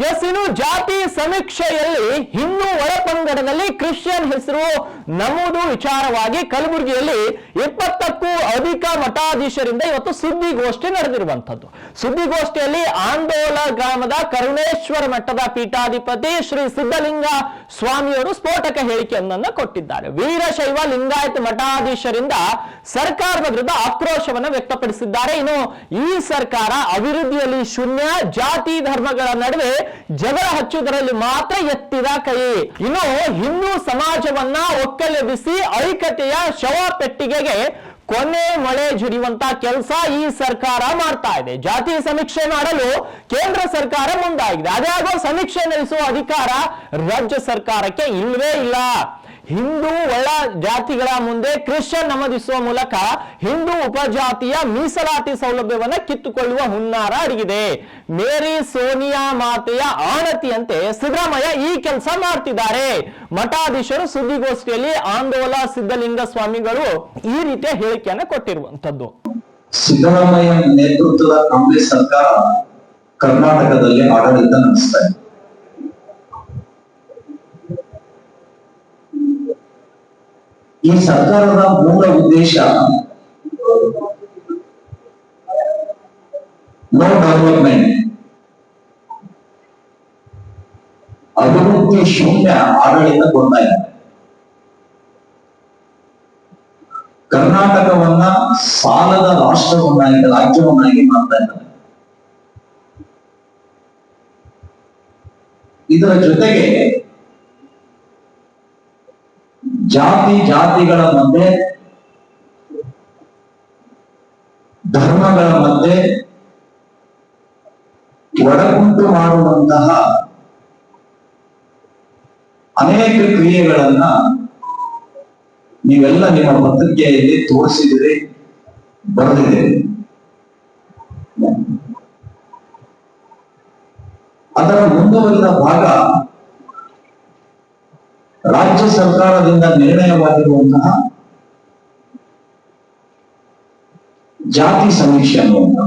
S, ಇನ್ನು ಜಾತಿ ಸಮೀಕ್ಷೆಯಲ್ಲಿ ಹಿಂದೂ ಒಳಪಂಗಡದಲ್ಲಿ ಕ್ರಿಶ್ಚಿಯನ್ ಹೆಸರು ನಮೂದು ವಿಚಾರವಾಗಿ ಕಲಬುರಗಿಯಲ್ಲಿ 20ಕ್ಕೂ ಅಧಿಕ ಮಠಾಧೀಶರಿಂದ ಇವತ್ತು ಸುದ್ದಿಗೋಷ್ಠಿ ನಡೆದಿರುವಂತದ್ದು. ಸುದ್ದಿಗೋಷ್ಠಿಯಲ್ಲಿ ಆಂದೋಲ ಗ್ರಾಮದ ಕರುಣೇಶ್ವರ ಮಠದ ಪೀಠಾಧಿಪತಿ ಶ್ರೀ ಸಿದ್ಧಲಿಂಗ ಸ್ವಾಮಿಯವರು ಸ್ಫೋಟಕ ಹೇಳಿಕೆಯೊಂದನ್ನು ಕೊಟ್ಟಿದ್ದಾರೆ. ವೀರಶೈವ ಲಿಂಗಾಯತ ಮಠಾಧೀಶರಿಂದ ಸರ್ಕಾರದ ವಿರುದ್ಧ ಆಕ್ರೋಶವನ್ನು ವ್ಯಕ್ತಪಡಿಸಿದ್ದಾರೆ. ಇನ್ನು ಈ ಸರ್ಕಾರ ಅಭಿವೃದ್ಧಿಯಲ್ಲಿ ಶೂನ್ಯ, ಜಾತಿ ಧರ್ಮಗಳ ನಡುವೆ ಜಗಳ ಹಚ್ಚುವುದರಲ್ಲಿ ಮಾತ್ರ ಎತ್ತಿದ ಕೈ. ಇನ್ನು ಹಿಂದೂ ಸಮಾಜವನ್ನ ಒಕ್ಕಲೆಬ್ಬಿಸಿ ಐಕ್ಯತೆಯ ಶವ ಪೆಟ್ಟಿಗೆಗೆ ಕೊನೆ ಮಳೆ ಜುಡಿಯುವಂತ ಕೆಲಸ ಈ ಸರ್ಕಾರ ಮಾಡ್ತಾ ಇದೆ. ಜಾತಿ ಸಮೀಕ್ಷೆ ಮಾಡಲು ಕೇಂದ್ರ ಸರ್ಕಾರ ಮುಂದಾಗಿದೆ. ಅದಾಗೋ ಸಮೀಕ್ಷೆ ನಡೆಸುವ ಅಧಿಕಾರ ರಾಜ್ಯ ಸರ್ಕಾರಕ್ಕೆ ಇಲ್ಲವೇ ಇಲ್ಲ. ಹಿಂದೂ ಒಳ ಜಾತಿಗಳ ಮುಂದೆ ಕ್ರಿಶ್ಚಿಯನ್ ನಮೂದಿಸುವ ಮೂಲಕ ಹಿಂದೂ ಉಪಜಾತಿಯ ಮೀಸಲಾತಿ ಸೌಲಭ್ಯವನ್ನ ಕಿತ್ತುಕೊಳ್ಳುವ ಹುನ್ನಾರ ಅಡಗಿದೆ. ಮೇರಿ ಸೋನಿಯಾ ಮಾತೆಯ ಆಣತಿಯಂತೆ ಸಿದ್ದರಾಮಯ್ಯ ಈ ಕೆಲಸ ಮಾಡ್ತಿದ್ದಾರೆ. ಮಠಾಧೀಶರು ಸುದ್ದಿಗೋಷ್ಠಿಯಲ್ಲಿ ಆಂದೋಲ ಸಿದ್ಧಲಿಂಗ ಸ್ವಾಮಿಗಳು ಈ ರೀತಿಯ ಹೇಳಿಕೆಯನ್ನು ಕೊಟ್ಟಿರುವಂತದ್ದು. ಸಿದ್ದರಾಮಯ್ಯ ನೇತೃತ್ವದ ಕಾಂಗ್ರೆಸ್ ಸರ್ಕಾರ ಕರ್ನಾಟಕದಲ್ಲಿ ಆಡಳಿತ ನಡೆಸ್ತಾ ಇದೆ. ಈ ಸರ್ಕಾರದ ಮೂಲ ಉದ್ದೇಶ ನೋ ಡೆವಲಪ್ಮೆಂಟ್, ಅಭಿವೃದ್ಧಿ ಶೂನ್ಯ ಆಡಳಿತ ಕೊಡ್ತಾ ಇದೆ. ಕರ್ನಾಟಕವನ್ನ ಸಾಲದ ರಾಜ್ಯವನ್ನಾಗಿ ಮಾಡ್ತಾ ಇದ್ದಾರೆ. ಇದರ ಜೊತೆಗೆ ಜಾತಿಗಳ ಮಧ್ಯೆ, ಧರ್ಮಗಳ ಮಧ್ಯೆ ಒಡಗುಂಟು ಮಾಡುವಂತಹ ಅನೇಕ ಕ್ರಿಯೆಗಳನ್ನ ನೀವೆಲ್ಲ ನಿಮ್ಮ ಪತ್ರಿಕೆಯಲ್ಲಿ ತೋರಿಸಿದಿರಿ, ಬರೆದಿದ್ದೀರಿ. ಅದರ ಮುಂದುವರಿದ ಭಾಗ ರಾಜ್ಯ ಸರ್ಕಾರದಿಂದ ನಿರ್ಣಯವಾಗಿರುವಂತಹ ಜಾತಿ ಸಮೀಕ್ಷೆ ಅನ್ನುವಂಥ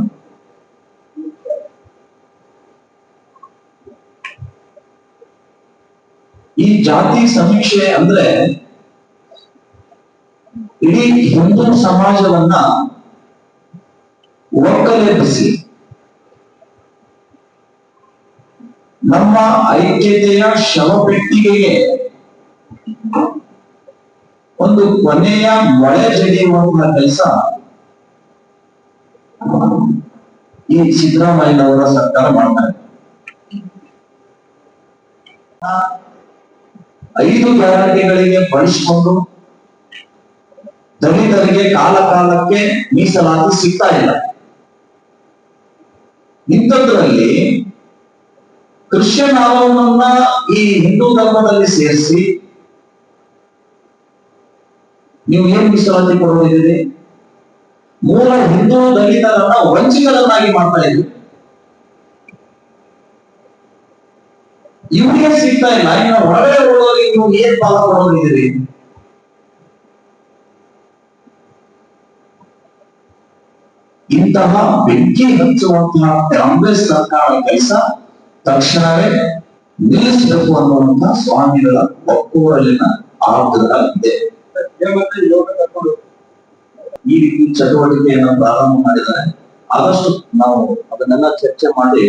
ಈ ಜಾತಿ ಸಮೀಕ್ಷೆ ಅಂದ್ರೆ ಇಡೀ ಹಿಂದೂ ಸಮಾಜವನ್ನ ಒಕ್ಕಲೆಬ್ಬಿಸಿ ನಮ್ಮ ಐಕ್ಯತೆಯ ಶವಪೆಟ್ಟಿಗೆಗೆ ಒಂದು ಕೊನೆಯ ಮಳೆ ಜಡಿಯುವಂತಹ ಕೆಲಸ ಈ ಸಿದ್ದರಾಮಯ್ಯನವರ ಸರ್ಕಾರ ಮಾಡ್ತಾರೆ. 5 ಗ್ಯಾರಂಟಿಗಳಿಗೆ ಬಳಸಿಕೊಂಡು ದಲಿತರಿಗೆ ಕಾಲಕ್ಕೆ ಮೀಸಲಾತಿ ಸಿಗ್ತಾ ಇಲ್ಲ. ಇಂಥದ್ರಲ್ಲಿ ಕ್ರಿಶ್ಚಿಯನ್ ಆಲೋವನ್ನ ಈ ಹಿಂದೂ ಧರ್ಮದಲ್ಲಿ ಸೇರಿಸಿ ನೀವು ಏನ್ ಮೀಸಲಾತಿ ಕೊಡೋದಿದ್ದೀರಿ? ಮೂಲ ಹಿಂದೂ ದಲಿತರನ್ನ ವಂಚಿತರನ್ನಾಗಿ ಮಾಡ್ತಾ ಇದ್ರಿ. ಇವರಿಗೆ ಸಿಗ್ತಾ ಇಲ್ಲ, ಇನ್ನು ಹೊರಗಡೆ ಹೋಗೋರಿಗೆ ನೀವು ಏನ್ ಪಾಲ ಕೊಡೋದಿದ್ದೀರಿ? ಇಂತಹ ಬೆಂಕಿ ಹಚ್ಚುವಂತಹ ಕಾಂಗ್ರೆಸ್ ಸರ್ಕಾರ ಕೆಲಸ ತಕ್ಷಣವೇ ನಿಲ್ಲಿಸಬೇಕು ಅನ್ನುವಂತಹ ಸ್ವಾಮಿಗಳ ಒಕ್ಕೂರಲಿನ ಆಗ್ರಹ ಇದೆ. ಈ ರೀತಿ ಚಟುವಟಿಕೆಯನ್ನು ಪ್ರಾರಂಭ ಮಾಡಿದರೆ ಆದಷ್ಟು ನಾವು ಅದನ್ನೆಲ್ಲ ಚರ್ಚೆ ಮಾಡಿ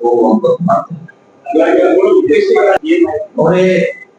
ಹೋಗುವಂತ ಮಾಡ್ತೇವೆ. ಅವರೇ